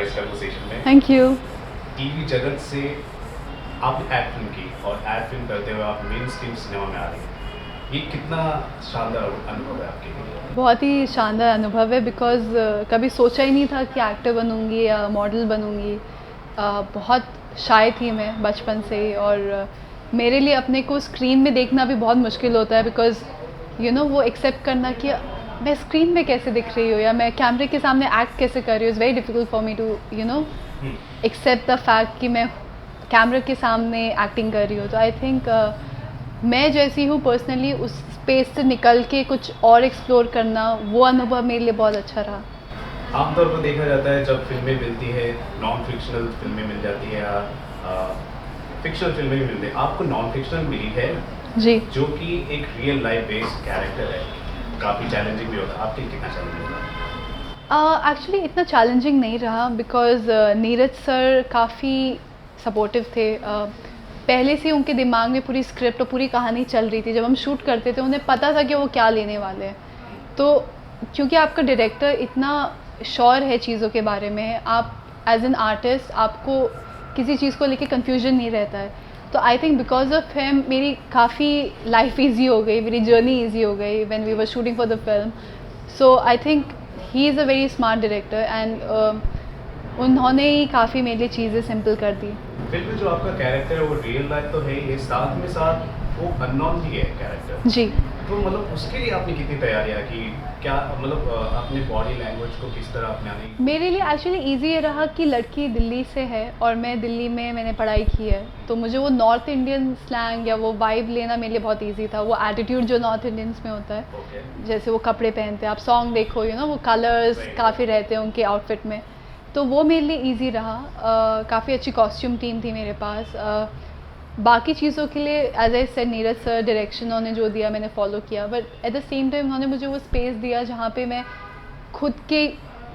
इस कन्वर्सेशन में। Thank you. TV जगत से आपने एड फिल्म की और एड फिल्म करते हुए आप मेन स्ट्रीम सिनेमा में आ रही हैं, ये कितना शानदार अनुभव है आपके लिए? बहुत ही शानदार अनुभव है बिकॉज़ कभी सोचा ही नहीं था कि एक्टर बनूँगी या मॉडल बनूँगी। बहुत शाय थी मैं बचपन से ही, और मेरे लिए अपने को स्क्रीन में देखना भी बहुत मुश्किल होता है बिकॉज़ वो एक्सेप्ट करना कि मैं स्क्रीन में कैसे दिख रही हूँ या मैं कैमरे के सामने एक्ट कैसे कर रही हूँ। It's very difficult for me to accept the fact कि मैं कैमरे के सामने एक्टिंग कर रही हूँ। तो आई थिंक मैं जैसी हूँ पर्सनली, उस स्पेस से निकल के कुछ और एक्सप्लोर करना, वो अनुभव मेरे लिए बहुत अच्छा रहा। आमतौर पर देखा जाता है जब फिल्में मिलती है, नॉन फिक्शनल फिल्में मिल जाती है या फिक्शनल फिल्में भी मिलती है, आपको नॉन फिक्शनल मिली है जी। जो कि एक रियल लाइफ बेस्ड कैरेक्टर है, काफ़ी चैलेंजिंग भी होता है, आपके लिए कितना चैलेंजिंग होता है? एक्चुअली इतना चैलेंजिंग नहीं रहा बिकॉज़ नीरज सर काफ़ी सपोर्टिव थे। पहले से उनके दिमाग में पूरी स्क्रिप्ट और पूरी कहानी चल रही थी। जब हम शूट करते थे उन्हें पता था कि वो क्या लेने वाले हैं। तो क्योंकि आपका डायरेक्टर इतना श्योर है चीज़ों के बारे में, आप एज एन आर्टिस्ट आपको किसी चीज़ को लेके कन्फ्यूजन नहीं रहता है। तो I think because of him मेरी काफ़ी लाइफ ईजी हो गई, मेरी जर्नी ईजी हो गई when we were shooting for the film. So I think he is a very smart director and उन्होंने ही काफ़ी मेरे लिए चीज़ें सिंपल कर दी। फिल्म में जो आपका कैरेक्टर है वो रियल लाइफ तो है ही है, साथ में साथ वो अननोन भी है कैरेक्टर। जी। तो मतलब उसके लिए आपने कितनी तैयारियां की, क्या मतलब अपने बॉडी लैंग्वेज को किस तरह अपनाने की? मेरे लिए एक्चुअली ईज़ी ये रहा कि लड़की दिल्ली से है और मैं दिल्ली में मैंने पढ़ाई की है, तो मुझे वो नॉर्थ इंडियन स्लैंग या वो वाइब लेना मेरे लिए बहुत ईजी था। वो एटीट्यूड जो नॉर्थ इंडियंस में होता है, ओके। जैसे वो कपड़े पहनते हैं, आप सॉन्ग देखो वो कलर्स Right. काफ़ी रहते हैं उनके आउटफिट में, तो वो मेरे लिए ईजी रहा। काफ़ी अच्छी कॉस्ट्यूम टीम थी मेरे पास। बाकी चीज़ों के लिए as I said Neeraj sir direction उन्होंने जो दिया मैंने फॉलो किया, but at the same time उन्होंने मुझे वो स्पेस दिया जहाँ पे मैं खुद के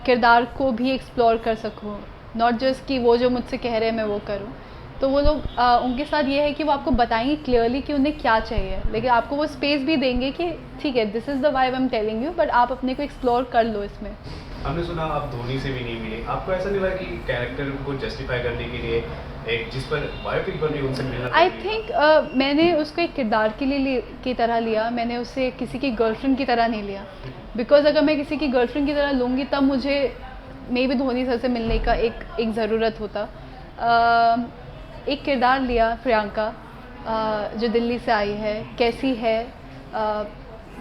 किरदार को भी एक्सप्लोर कर सकूँ, नॉट जस्ट कि वो जो मुझसे कह रहे हैं मैं वो करूँ। तो वो लोग उनके साथ ये है कि वो आपको बताएंगे क्लियरली कि उन्हें क्या चाहिए, लेकिन आपको वो स्पेस भी देंगे कि ठीक है this is the vibe I am telling you, but आप अपने को एक्सप्लोर कर लो इसमें। हमने सुना आप धोनी से भी नहीं मिले, आपको ऐसा नहीं लगा कि कैरेक्टर को जस्टिफाई करने के लिए एक जिस पर बायोपिक बन रही है उनसे मिलना आई जरूरी था? थिंक मैंने उसको एक किरदार के लिए की तरह लिया, मैंने उसे किसी की गर्लफ्रेंड की तरह नहीं लिया। बिकॉज अगर मैं किसी की गर्लफ्रेंड की तरह लूँगी तब मुझे मे भी धोनी सर से मिलने का एक ज़रूरत होता। एक किरदार लिया प्रियंका, जो दिल्ली से आई है, कैसी है,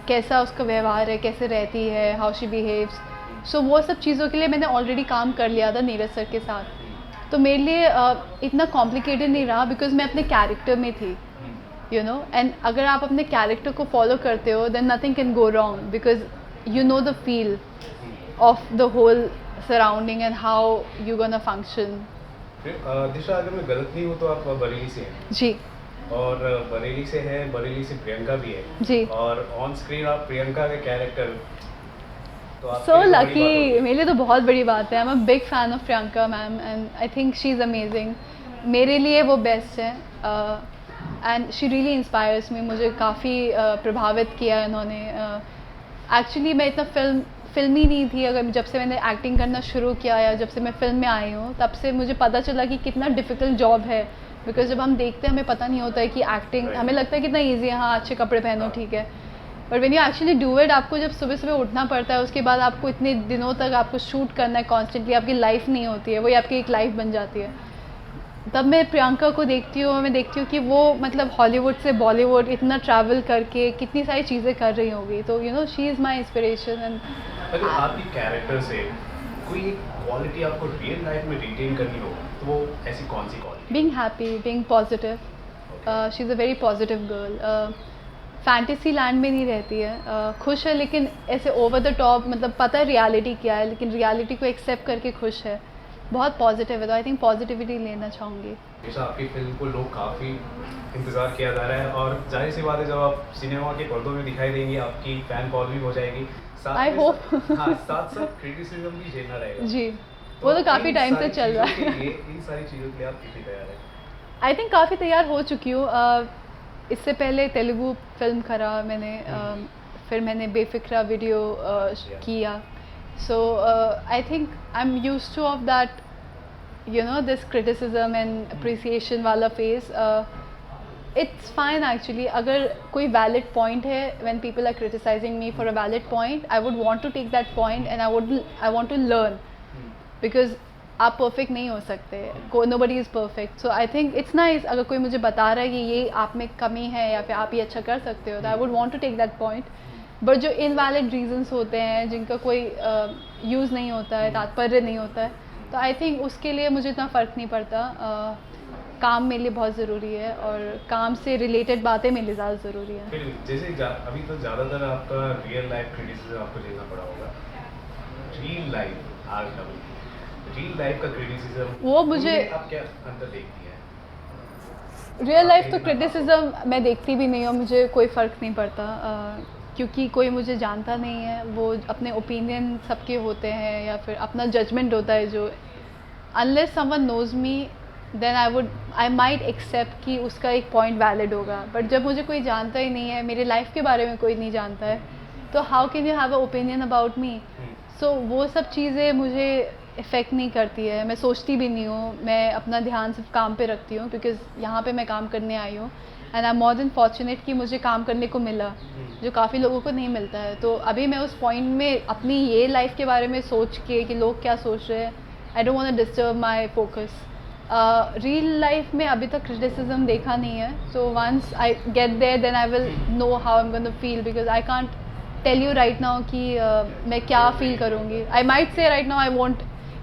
कैसा उसका व्यवहार है, कैसे रहती है, हाउ शी बिहेव्स। सो वो सब चीज़ों के लिए मैंने ऑलरेडी काम कर लिया था नीरज सर के साथ, तो मेरे लिए इतना कॉम्प्लिकेटेड नहीं रहा बिकॉज मैं अपने कैरेक्टर में थी, एंड अगर आप अपने कैरेक्टर को फॉलो करते हो then nothing can go wrong because you know the feel of the whole surrounding and how you gonna function. Disha अगर मैं गलत नहीं हूँ तो आप बरेली से हैं, जी। और बरेली से है, बरेली से प्रियंका भी है, जी। और ऑन स्क्रीन आप प्रियंका के कैरेक्टर, तो आपके सो लिए तो बड़ी बात लकी, होगी। मेरे लिए तो बहुत बड़ी बात है। I am a big fan of Priyanka ma'am and I think she is amazing. मेरे लिए वो बेस्ट है एंड शी रियली इंस्पायर्स मी। मुझे काफ़ी प्रभावित किया इन्होंने। एक्चुअली मैं इतना फिल्मी नहीं थी, अगर जब से मैंने एक्टिंग करना शुरू किया या जब से मैं फिल्म में आई हूँ तब से मुझे पता चला कि कितना डिफ़िकल्ट जॉब है। बिकॉज जब हम देखते हैं हमें पता नहीं होता है कि एक्टिंग, हमें लगता है कितना ईजी है, हाँ अच्छे कपड़े पहनो ठीक है, but when you actually do it, आपको जब सुबह सुबह उठना पड़ता है, उसके बाद आपको इतने दिनों तक आपको शूट करना है कॉन्स्टेंटली, आपकी लाइफ नहीं होती है, वही आपकी एक लाइफ बन जाती है। तब मैं प्रियंका को देखती हूँ, मैं देखती हूँ कि वो मतलब हॉलीवुड से बॉलीवुड इतना ट्रैवल करके कितनी सारी चीज़ें कर रही होगी, तो she is my inspiration. And अगर आपकी कैरेक्टर से कोई एक क्वालिटी आपको रियल लाइफ में रिटेन करनी हो तो वो ऐसी कौन सी quality? Being happy, being positive. She is a very positive girl. Fantasy land में नहीं रहती है, खुश है लेकिन ऐसे ओवर द टॉप, मतलब पता है रियलिटी क्या है लेकिन रियलिटी को एक्सेप्ट करके खुश है, बहुत पॉजिटिव है। तो आई थिंक पॉजिटिविटी लेना चाहूँगी। हमेशा आपकी फिल्म को लोग काफ़ी इंतज़ार किया जा रहा है, और जाहिर सी बात है जब आप सिनेमा के पर्दों में दिखाई देंगी आपकी फ़ैन फॉलोइंग हो जाएगी, साथ आई में होप। हाँ, साथ साथ क्रिटिसिज्म भी झेलना रहेगा। जी, वो तो काफ़ी इन टाइम से सारी चल रहा चीज़ों है। के लिए, इन सारी चीज़ों के लिए आप कितनी तैयार हैं? आई थिंक काफ़ी तैयार हो चुकी हूँ। इससे पहले तेलुगु फिल्म करा मैंने, फिर मैंने बेफिक्रा वीडियो किया। So I think I am used to of that you know, this criticism and appreciation वाला phase, it's fine actually. अगर कोई valid point है, when people are criticizing me for a valid point, I would want to take that point and I want to learn, because आप perfect नहीं हो सकते, nobody is perfect. So I think it's nice अगर कोई मुझे बता रहा है कि ये आप में कमी है या फिर आप ये अच्छा कर सकते हो, तो I would want to take that point. But जो इनवैलिड रीजंस होते हैं जिनका कोई यूज़ नहीं होता है, तात्पर्य नहीं होता है, तो आई थिंक उसके लिए मुझे इतना फ़र्क नहीं पड़ता. काम मेरे लिए बहुत ज़रूरी है और काम से रिलेटेड बातें मेरे लिए ज़्यादा ज़रूरी है. फिर जैसे अभी तो ज़्यादातर आपका रियल लाइफ क्रिटिसिज्म आपको लेना पड़ा होगा. रियल लाइफ आज अभी रियल लाइफ का क्रिटिसिज्म वो मुझे आप क्या अंतर देखती है? रियल लाइफ तो क्रिटिसिज्म मैं देखती भी नहीं हूँ, मुझे कोई फ़र्क नहीं पड़ता, क्योंकि कोई मुझे जानता नहीं है. वो अपने ओपिनियन सबके होते हैं या फिर अपना जजमेंट होता है जो, unless someone knows me then I might accept कि उसका एक पॉइंट वैलिड होगा. बट जब मुझे कोई जानता ही नहीं है, मेरे लाइफ के बारे में कोई नहीं जानता है, तो how can you have a opinion about me? So वो सब चीज़ें मुझे इफ़ेक्ट नहीं करती है, मैं सोचती भी नहीं हूँ. मैं अपना ध्यान सिर्फ काम पे रखती हूँ, बिकॉज़ यहाँ पे मैं काम करने आई हूँ and I am more than fortunate कि मुझे काम करने को मिला, जो काफ़ी लोगों को नहीं मिलता है. तो अभी मैं उस पॉइंट में अपनी ये लाइफ के बारे में सोच के कि लोग क्या सोच रहे हैं, I don't want to disturb my focus. Real life में अभी तक क्रिटिसिज्म देखा नहीं है, so once I get there then I will know how I am going to feel, because I can't tell you right now कि मैं क्या feel करूँगी. I might say right now I won't,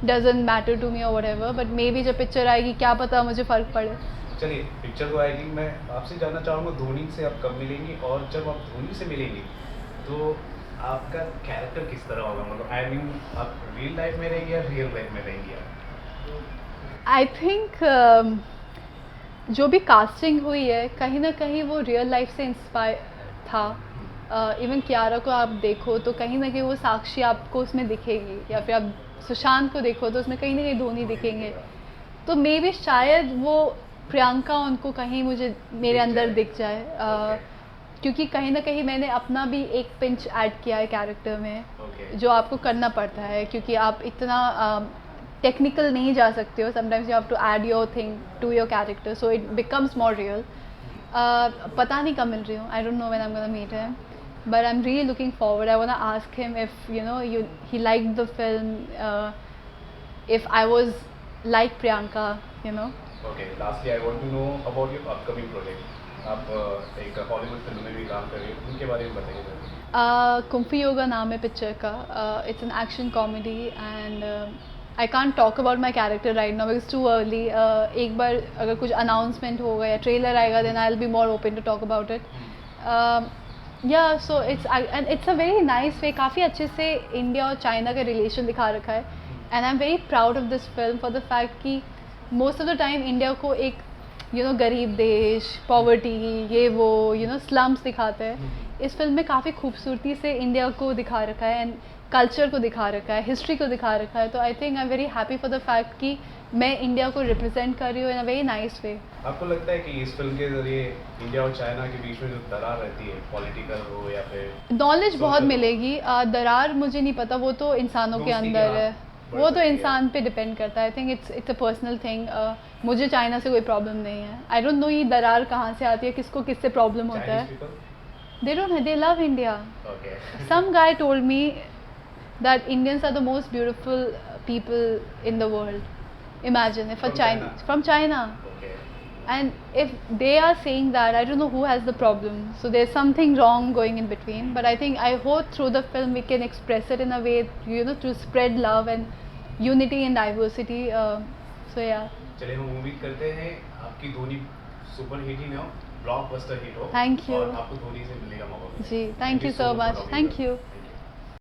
doesn't matter to me और whatever, but maybe जब picture आएगी क्या पता मुझे फ़र्क पड़े. चलिए पिक्चर तो आएगी, मैं आपसे जानना चाहूँगा धोनी से आप कब मिलेंगी, और जब आप धोनी से मिलेंगी तो आपका कैरेक्टर किस तरह होगा? मतलब आई मीन आप रियल लाइफ में रहेंगी या रियल लाइफ में रहेंगी आप? आई थिंक जो भी कास्टिंग हुई है कहीं ना कहीं वो रियल लाइफ से इंस्पायर था. इवन कियारा को आप देखो तो कहीं ना कहीं वो साक्षी आपको उसमें दिखेगी, या फिर आप सुशांत को देखो तो उसमें कहीं ना कहीं धोनी दिखेंगे. तो मे बी शायद वो प्रियंका उनको कहीं मुझे मेरे अंदर दिख जाए, क्योंकि कहीं ना कहीं मैंने अपना भी एक पिंच ऐड किया है कैरेक्टर में, जो आपको करना पड़ता है क्योंकि आप इतना टेक्निकल नहीं जा सकते हो. Sometimes you have to add your thing to your character, so it becomes more real. पता नहीं कब मिल रही हूँ, I don't know when I am gonna meet him, but I'm really looking forward. I want to ask him if he liked the film, if I was like Priyanka, Okay, lastly I want to know about your upcoming project. आप एक Hollywood film में भी काम कर रहे हो, उनके बारे में बताइए. कुंफी योगा नाम है पिक्चर का. It's an action comedy and I can't talk about my character right now because it's too early. एक बार अगर कुछ announcement होगा या trailer आएगा then I'll be more open to talk about it. Yeah, so it's a very nice way. काफ़ी अच्छे से India और चाइना का रिलेशन दिखा रखा है and I am very proud of this film for the fact कि most of the time India को एक गरीब देश, पॉवर्टी, ये वो स्लम्स दिखाते हैं. इस फिल्म में काफ़ी खूबसूरती से इंडिया को दिखा रखा है एंड कल्चर को दिखा रखा है, हिस्ट्री को दिखा रखा है. तो आई think I am very happy for the fact कि मैं इंडिया को रिप्रेजेंट कर रही हूँ इन अ वेरी नाइस वे. आपको लगता है कि इस फिल्म के जरिए इंडिया और चाइना के बीच में जो दरार रहती है, पॉलिटिकल हो या फिर नॉलेज बहुत मिलेगी. दरार मुझे नहीं पता, वो तो इंसानों के अंदर है, वो तो इंसान पे डिपेंड करता है. I think it's a personal thing. मुझे चाइना से कोई प्रॉब्लम नहीं है. आई डोंट नो ये दरार कहाँ से आती है, किसको किससे प्रॉब्लम होता है. They don't, they love India. Some guy told me that Indians are the most beautiful people in the world. Imagine if from China. Okay. And if they are saying that, I don't know who has the problem. So there's something wrong going in between. But I think I hope through the film we can express it in a way, to spread love and unity and diversity. So yeah. चलिए हम उम्मीद करते हैं आपकी Dhoni super hit ही ना हो, blockbuster hit हो. Thank you. और आपको धोनी से मिलने का मौका मिले. जी, thank you so much. Thank you.